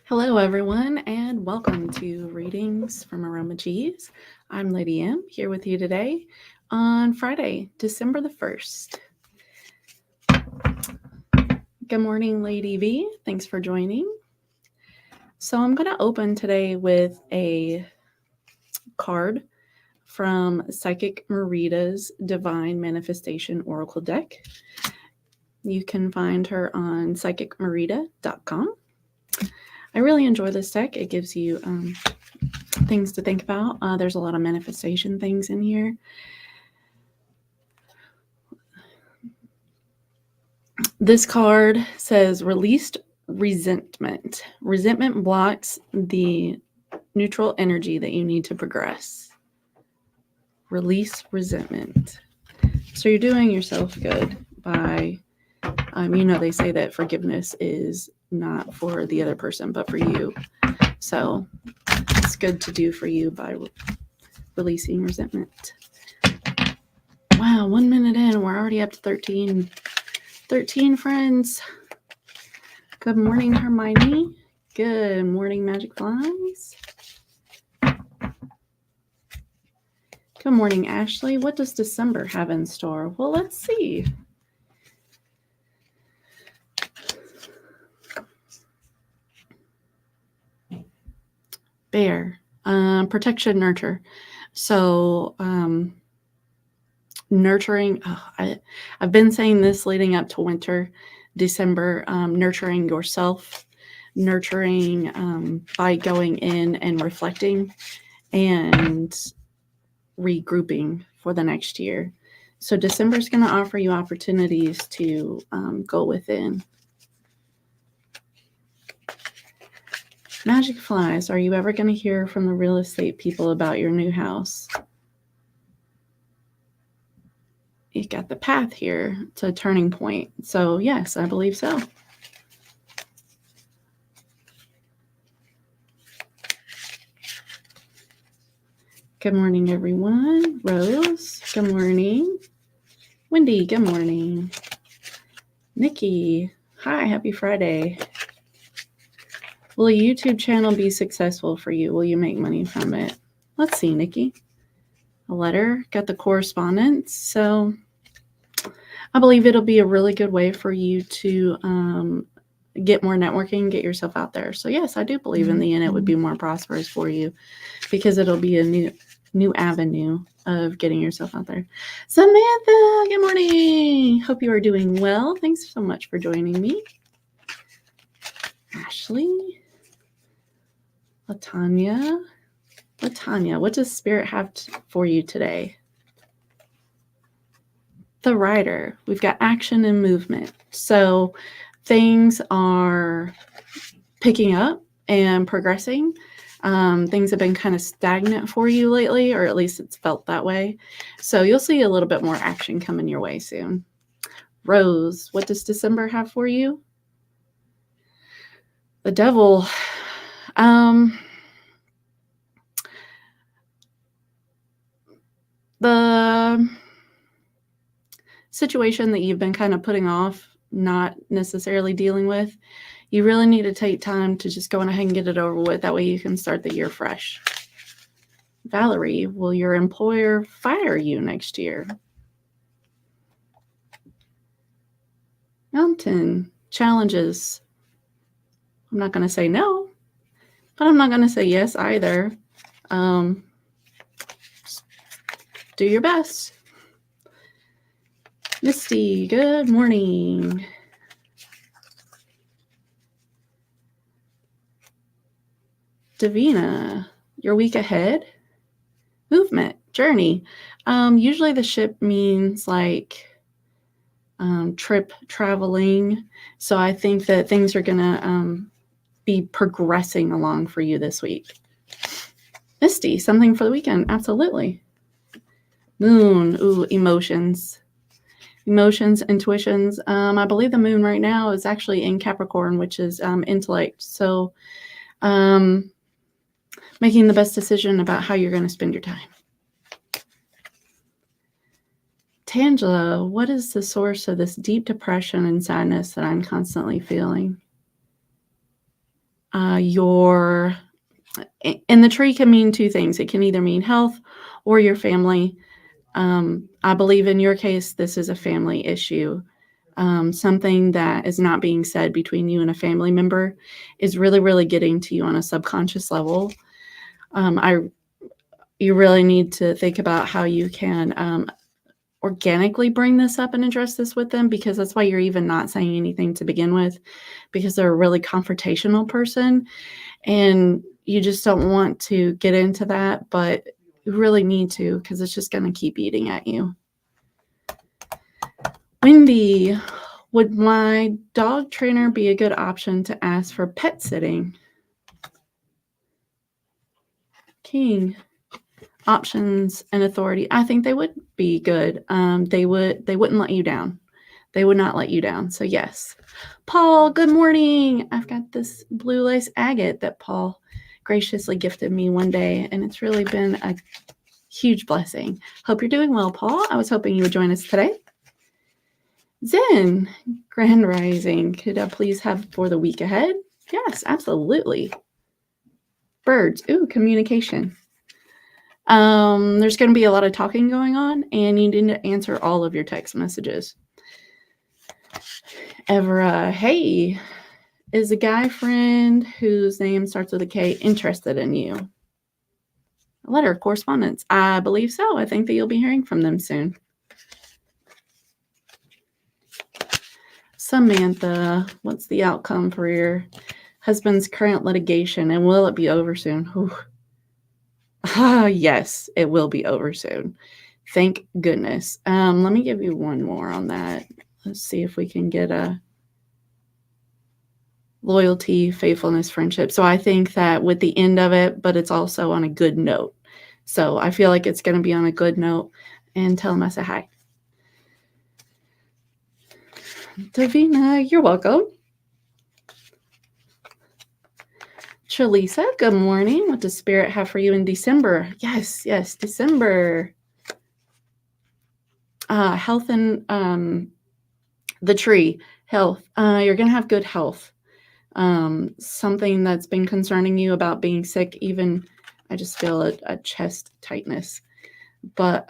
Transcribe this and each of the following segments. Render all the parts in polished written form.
Hello, everyone, and welcome to Readings from Aroma G's. I'm Lady M, here with you today on Friday, December the 1st. Good morning, Lady V. Thanks for joining. So I'm going to open today with a card from Psychic Marita's Divine Manifestation Oracle deck. You can find her on psychicmarita.com. I really enjoy this deck. It gives you things to think about. There's a lot of manifestation things in here. This card says released resentment. Resentment blocks the neutral energy that you need to progress. Release resentment. So you're doing yourself good by, they say that forgiveness is not for the other person, but for you. So it's good to do for you by releasing resentment. Wow, 1 minute in, we're already up to 13 friends. Good morning, Hermione. Good morning, Magic Flies. Good morning, Ashley. What does December have in store? Well, let's see. Bear, protection, nurture. So, nurturing. I've been saying this leading up to winter, December, nurturing yourself, nurturing by going in and reflecting and regrouping for the next year. So December is going to offer you opportunities to go within. Magic Flies, are you ever going to hear from the real estate people about your new house? You got the path here. It's a turning point. So yes, I believe so. Good morning, everyone. Rose, good morning. Wendy, good morning. Nikki, hi, happy Friday. Will a YouTube channel be successful for you? Will you make money from it? Let's see, Nikki. A letter, got the correspondence. So I believe it'll be a really good way for you to get more networking, get yourself out there. So yes, I do believe in the end it would be more prosperous for you because it'll be a new avenue of getting yourself out there. Samantha, good morning. Hope you are doing well. Thanks so much for joining me. Ashley, Latanya, what does Spirit have for you today? The Rider. We've got action and movement. So things are picking up and progressing. Things have been kind of stagnant for you lately, or at least it's felt that way. So you'll see a little bit more action coming your way soon. Rose, what does December have for you? The Devil. The situation that you've been kind of putting off, not necessarily dealing with, you really need to take time to just go on ahead and get it over with. That way you can start the year fresh. Valerie, will your employer fire you next year? Mountain, challenges. I'm not going to say no, but I'm not going to say yes either. Do your best. Misty, good morning. Davina, your week ahead? Movement, journey. Usually the ship means like trip, traveling. So I think that things are going to be progressing along for you this week. Misty, something for the weekend. Absolutely. Moon, ooh, emotions, intuitions. I believe the moon right now is actually in Capricorn, which is intellect. So making the best decision about how you're going to spend your time. Tangela, what is the source of this deep depression and sadness that I'm constantly feeling? and the tree can mean two things. It can either mean health or your family. I believe in your case, this is a family issue. Something that is not being said between you and a family member is really, really getting to you on a subconscious level. You really need to think about how you can organically bring this up and address this with them, because that's why you're even not saying anything to begin with, because they're a really confrontational person and you just don't want to get into that, but you really need to, because it's just going to keep eating at you. Wendy, would my dog trainer be a good option to ask for pet sitting? King, options and authority. I think they would be good. They wouldn't let you down. They would not let you down. So yes. Paul, good morning. I've got this blue lace agate that Paul graciously gifted me one day, and it's really been a huge blessing. Hope you're doing well, Paul. I was hoping you would join us today. Zen, Grand Rising. Could I please have for the week ahead? Yes, absolutely. Birds. Ooh, communication. There's going to be a lot of talking going on, and you need to answer all of your text messages. Evra, hey, is a guy friend whose name starts with a K interested in you? A letter of correspondence. I believe so. I think that you'll be hearing from them soon. Samantha, what's the outcome for your husband's current litigation, and will it be over soon? Yes, it will be over soon. Thank goodness. Let me give you one more on that. Let's see if we can get a loyalty, faithfulness, friendship. So I think that with the end of it, but it's also on a good note. So I feel like it's going to be on a good note. And tell him I said hi. Davina, you're welcome. Chalisa, good morning. What does Spirit have for you in December? Yes, December. Health and the tree, health. You're going to have good health. Something that's been concerning you about being sick, even I just feel a chest tightness, but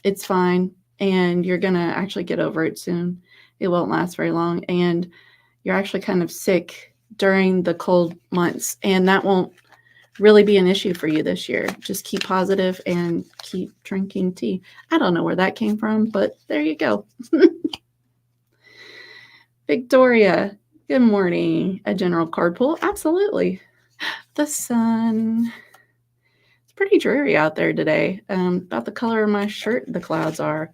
it's fine, and you're going to actually get over it soon. It won't last very long, and you're actually kind of sick during the cold months, and that won't really be an issue for you this year. Just keep positive and keep drinking tea. I don't know where that came from, but there you go. Victoria, good morning. A general card pull? Absolutely. The sun. It's pretty dreary out there today. About the color of my shirt, the clouds are.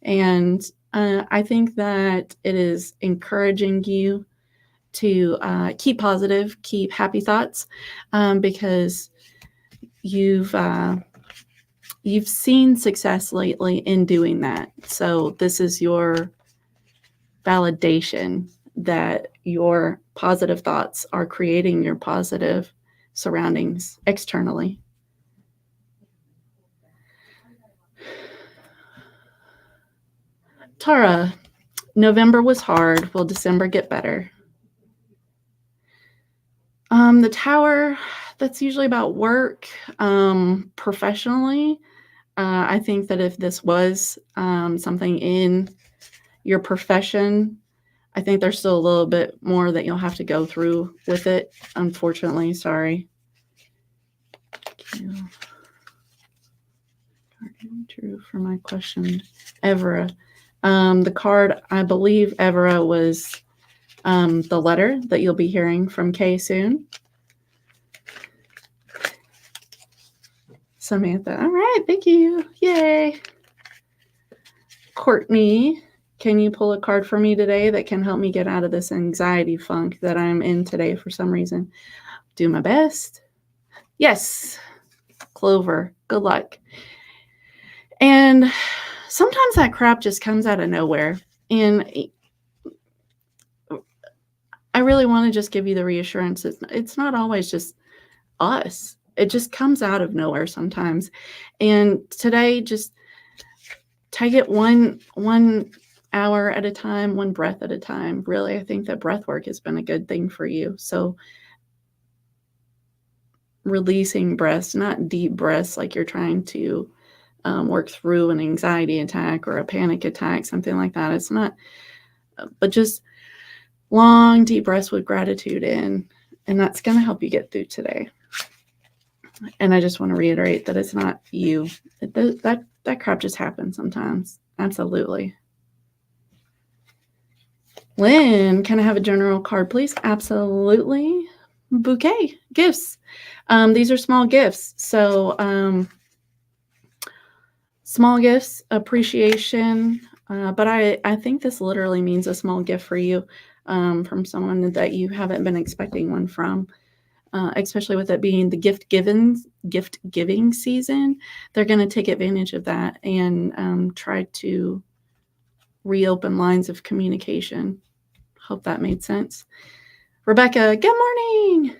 And I think that it is encouraging you to keep positive, keep happy thoughts, because you've seen success lately in doing that. So this is your validation that your positive thoughts are creating your positive surroundings externally. Tara, November was hard. Will December get better? The Tower, that's usually about work, professionally. I think that if this was something in your profession, I think there's still a little bit more that you'll have to go through with it. Unfortunately, sorry. True for my question. Evra. The card, I believe Evra was the letter that you'll be hearing from Kay soon. Samantha. All right. Thank you. Yay. Courtney, can you pull a card for me today that can help me get out of this anxiety funk that I'm in today for some reason? Do my best. Yes. Clover. Good luck. And sometimes that crap just comes out of nowhere. And I really want to just give you the reassurance. It's not always just us. It just comes out of nowhere sometimes. And today, just take it one hour at a time, one breath at a time. Really, I think that breath work has been a good thing for you. So releasing breaths, not deep breaths like you're trying to work through an anxiety attack or a panic attack, something like that. It's not, but just long, deep breaths with gratitude in, and that's going to help you get through today. And I just want to reiterate that it's not you. That crap just happens sometimes. Absolutely. Lynn, can I have a general card, please? Absolutely. Bouquet, gifts. These are small gifts. So small gifts, appreciation. But I think this literally means a small gift for you from someone that you haven't been expecting one from. Especially with it being the gift giving season, they're going to take advantage of that and try to reopen lines of communication. Hope that made sense. Rebecca, good morning.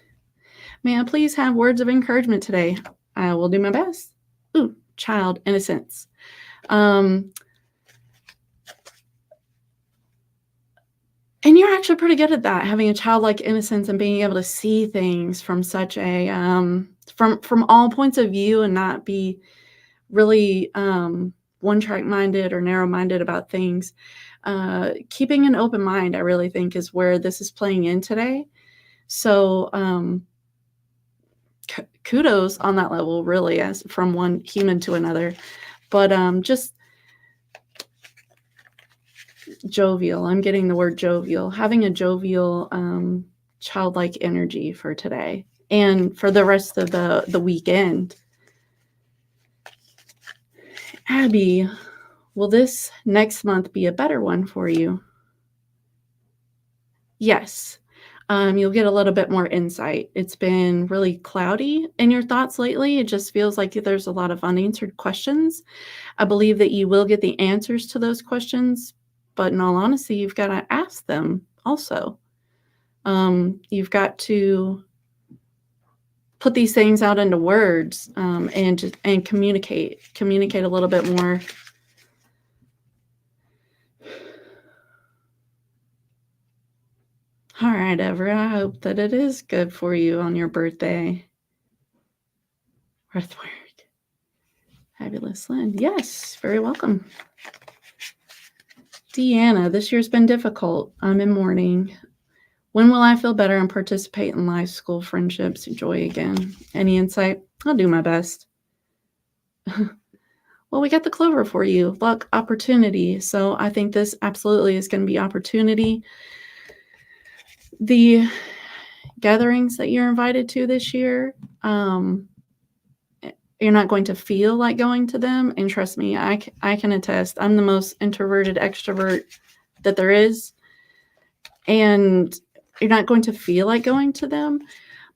May I please have words of encouragement today? I will do my best. Ooh, child innocence. And you're actually pretty good at that, having a childlike innocence and being able to see things from such a from all points of view and not be really one-track minded or narrow-minded about things. Keeping an open mind, I really think, is where this is playing in today. So kudos on that level, really, as from one human to another. But just jovial. I'm getting the word jovial. Having a jovial, childlike energy for today and for the rest of the weekend. Abby, will this next month be a better one for you? Yes. You'll get a little bit more insight. It's been really cloudy in your thoughts lately. It just feels like there's a lot of unanswered questions. I believe that you will get the answers to those questions, but in all honesty, you've got to ask them also. You've got to put these things out into words and communicate a little bit more. All right, Everett, I hope that it is good for you on your birthday. Breathwork. Fabulous, Lynn. Yes, very welcome. Deanna, this year's been difficult. I'm in mourning. When will I feel better and participate in life, school, friendships, joy again? Any insight? I'll do my best. Well, we got the clover for you. Luck, opportunity. So I think this absolutely is going to be opportunity. The gatherings that you're invited to this year, you're not going to feel like going to them. And trust me, I can attest. I'm the most introverted extrovert that there is. And you're not going to feel like going to them.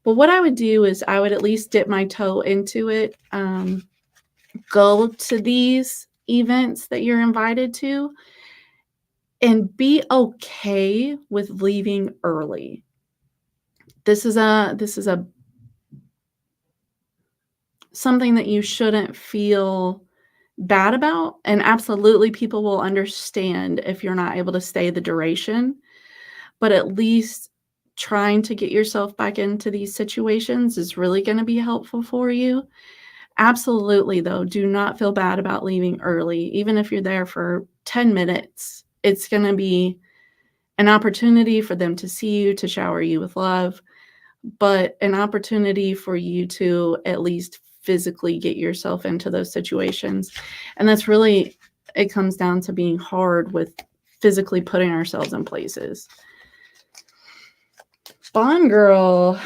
But what I would do is I would at least dip my toe into it. Go to these events that you're invited to and be okay with leaving early. This is a something that you shouldn't feel bad about, and absolutely people will understand if you're not able to stay the duration, but at least trying to get yourself back into these situations is really going to be helpful for you. Absolutely, though, do not feel bad about leaving early. Even if you're there for 10 minutes, it's going to be an opportunity for them to see you, to shower you with love, but an opportunity for you to at least physically get yourself into those situations. And that's really, it comes down to being hard with physically putting ourselves in places. Bond girl,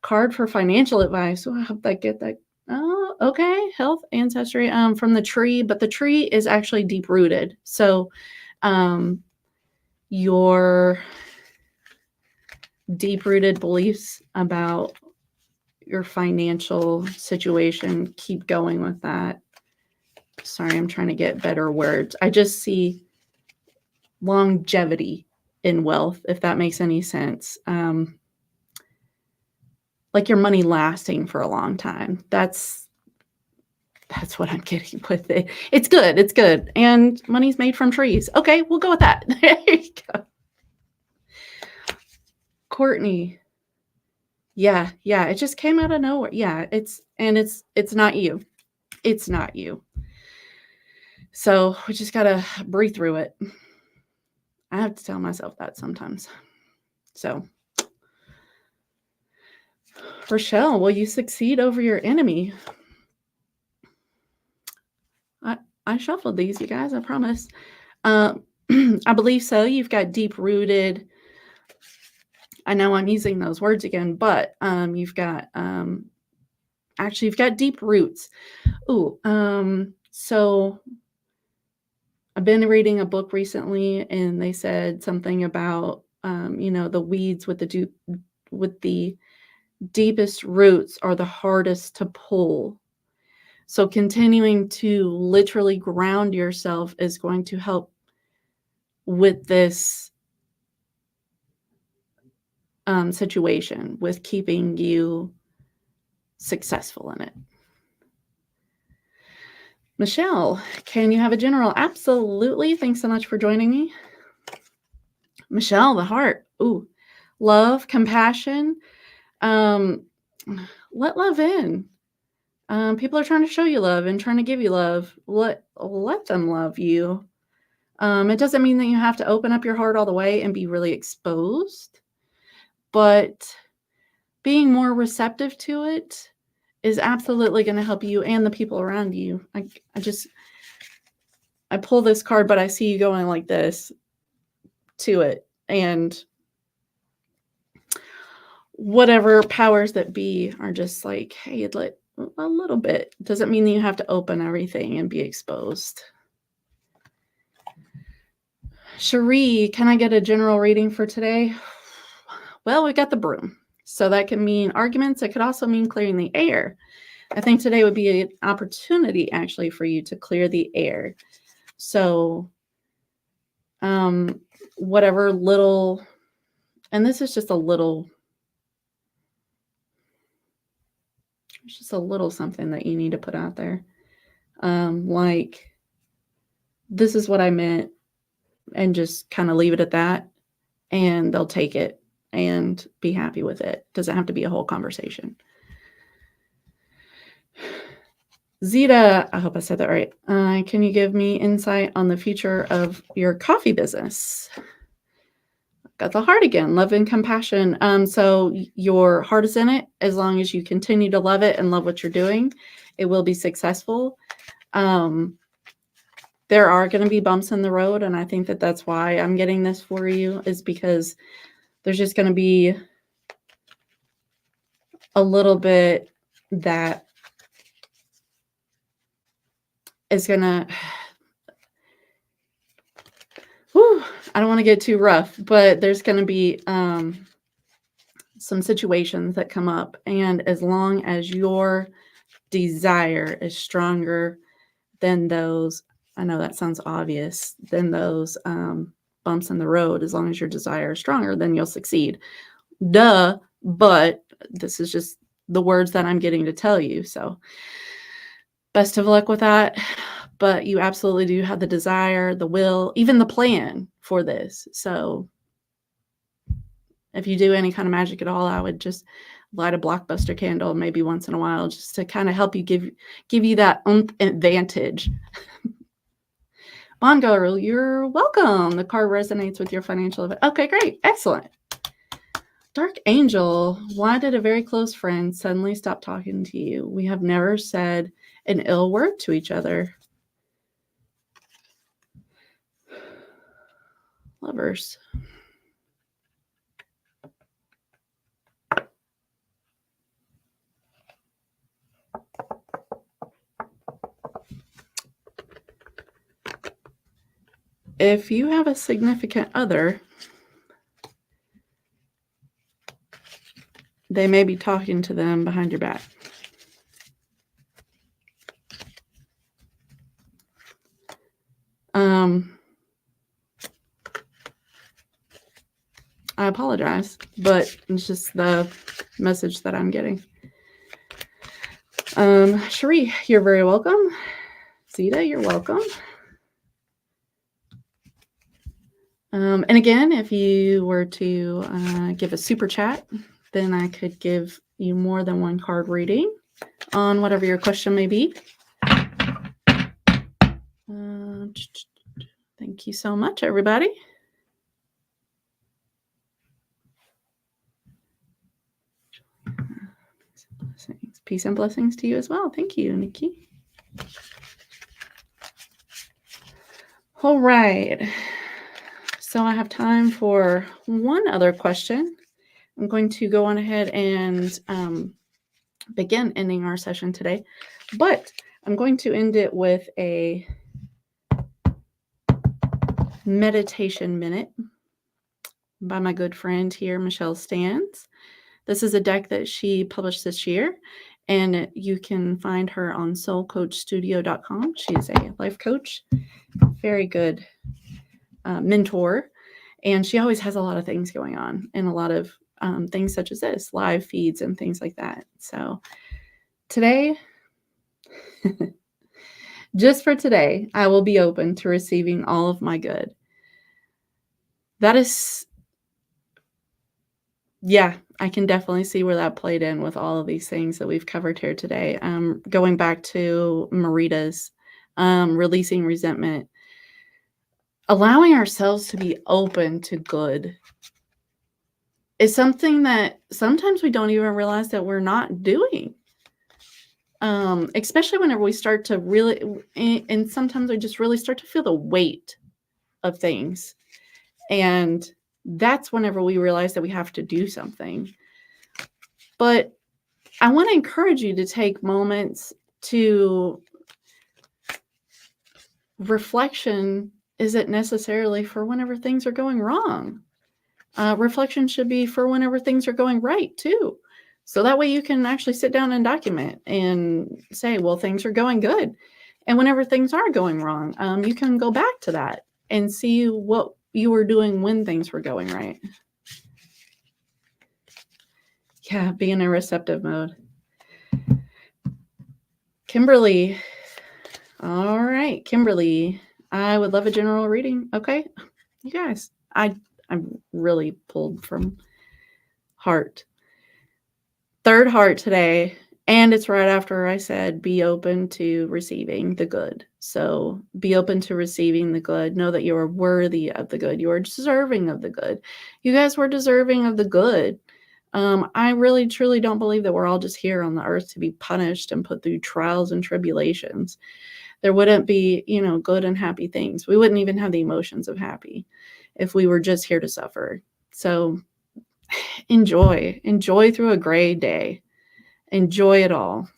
card for financial advice. Oh, I hope I get that. Oh, okay. Health, ancestry, from the tree, but the tree is actually deep rooted. So, your deep rooted beliefs about your financial situation, keep going with that. Sorry, I'm trying to get better words. I just see longevity in wealth, if that makes any sense. Like your money lasting for a long time. That's what I'm getting with it. It's good. It's good. And money's made from trees. Okay, we'll go with that. There you go. Courtney, Yeah, it just came out of nowhere. Yeah, it's not you. It's not you. So we just gotta breathe through it. I have to tell myself that sometimes. So, Rochelle, will you succeed over your enemy? I shuffled these, you guys, I promise. I believe so. You've got deep-rooted, I know I'm using those words again, but you've got actually you've got deep roots. Ooh, so I've been reading a book recently, and they said something about the weeds with the deepest roots are the hardest to pull. So continuing to literally ground yourself is going to help with this situation, with keeping you successful in it. Michelle, can you have a general? Absolutely. Thanks so much for joining me. Michelle, the heart. Ooh, love, compassion. Let love in. People are trying to show you love and trying to give you love. Let them love you. It doesn't mean that you have to open up your heart all the way and be really exposed, but being more receptive to it is absolutely going to help you and the people around you. I pull this card, but I see you going like this to it. And whatever powers that be are just like, hey, let a little bit. Doesn't mean that you have to open everything and be exposed. Cherie, can I get a general reading for today? Well, we got the broom. So that can mean arguments. It could also mean clearing the air. I think today would be an opportunity actually for you to clear the air. So whatever little, and this is just a little, it's just a little something that you need to put out there. Like, this is what I meant, and just kind of leave it at that, and they'll take it and be happy with it. Doesn't have to be a whole conversation. Zita, I hope I said that right. Can you give me insight on the future of your coffee business? Got the heart again, love and compassion. So your heart is in it. As long as you continue to love it and love what you're doing, it will be successful. There are going to be bumps in the road, and I think that that's why I'm getting this for you, is because there's just going to be a little bit that is going to, I don't want to get too rough, but there's going to be some situations that come up. And as long as your desire is stronger than those, I know that sounds obvious, than those bumps in the road, as long as your desire is stronger, then you'll succeed. Duh, but this is just the words that I'm getting to tell you. So best of luck with that. But you absolutely do have the desire, the will, even the plan for this. So if you do any kind of magic at all, I would just light a blockbuster candle maybe once in a while, just to kind of help you give you that advantage. Bongo, you're welcome. The card resonates with your financial event. Okay, great. Excellent. Dark Angel, why did a very close friend suddenly stop talking to you? We have never said an ill word to each other. Lovers. If you have a significant other, they may be talking to them behind your back. I apologize, but it's just the message that I'm getting. Cherie, you're very welcome. Zita, you're welcome. And again, if you were to give a super chat, then I could give you more than one card reading on whatever your question may be. Thank you so much, everybody. Peace and blessings to you as well. Thank you, Nikki. All right. So I have time for one other question. I'm going to go on ahead and begin ending our session today, but I'm going to end it with a meditation minute by my good friend here, Michelle Stans. This is a deck that she published this year, and you can find her on soulcoachstudio.com. She's a life coach, very good mentor, and she always has a lot of things going on and a lot of things such as this, live feeds and things like that. So today, just for today, I will be open to receiving all of my good. That is, yeah, I can definitely see where that played in with all of these things that we've covered here today. Going back to Marita's, releasing resentment, allowing ourselves to be open to good is something that sometimes we don't even realize that we're not doing. Especially whenever we start to really, and sometimes we just really start to feel the weight of things. And that's whenever we realize that we have to do something. But I want to encourage you to take moments to reflection isn't necessarily for whenever things are going wrong. Reflection should be for whenever things are going right too. So that way you can actually sit down and document and say, well, things are going good. And whenever things are going wrong, you can go back to that and see what you were doing when things were going right. Yeah, be in a receptive mode. Kimberly. All right, Kimberly. I would love a general reading. Okay. You guys, I'm really pulled from heart. Third heart today. And it's right after I said, be open to receiving the good. So be open to receiving the good. Know that you are worthy of the good. You are deserving of the good. You guys were deserving of the good. I really, truly don't believe that we're all just here on the earth to be punished and put through trials and tribulations. There wouldn't be, good and happy things. We wouldn't even have the emotions of happy if we were just here to suffer. So enjoy through a gray day. Enjoy it all.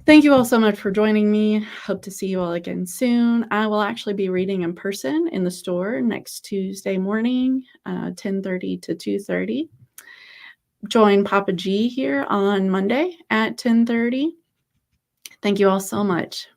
Thank you all so much for joining me. Hope to see you all again soon. I will actually be reading in person in the store next Tuesday morning, 10:30 to 2:30. Join Papa G here on Monday at 10:30. Thank you all so much.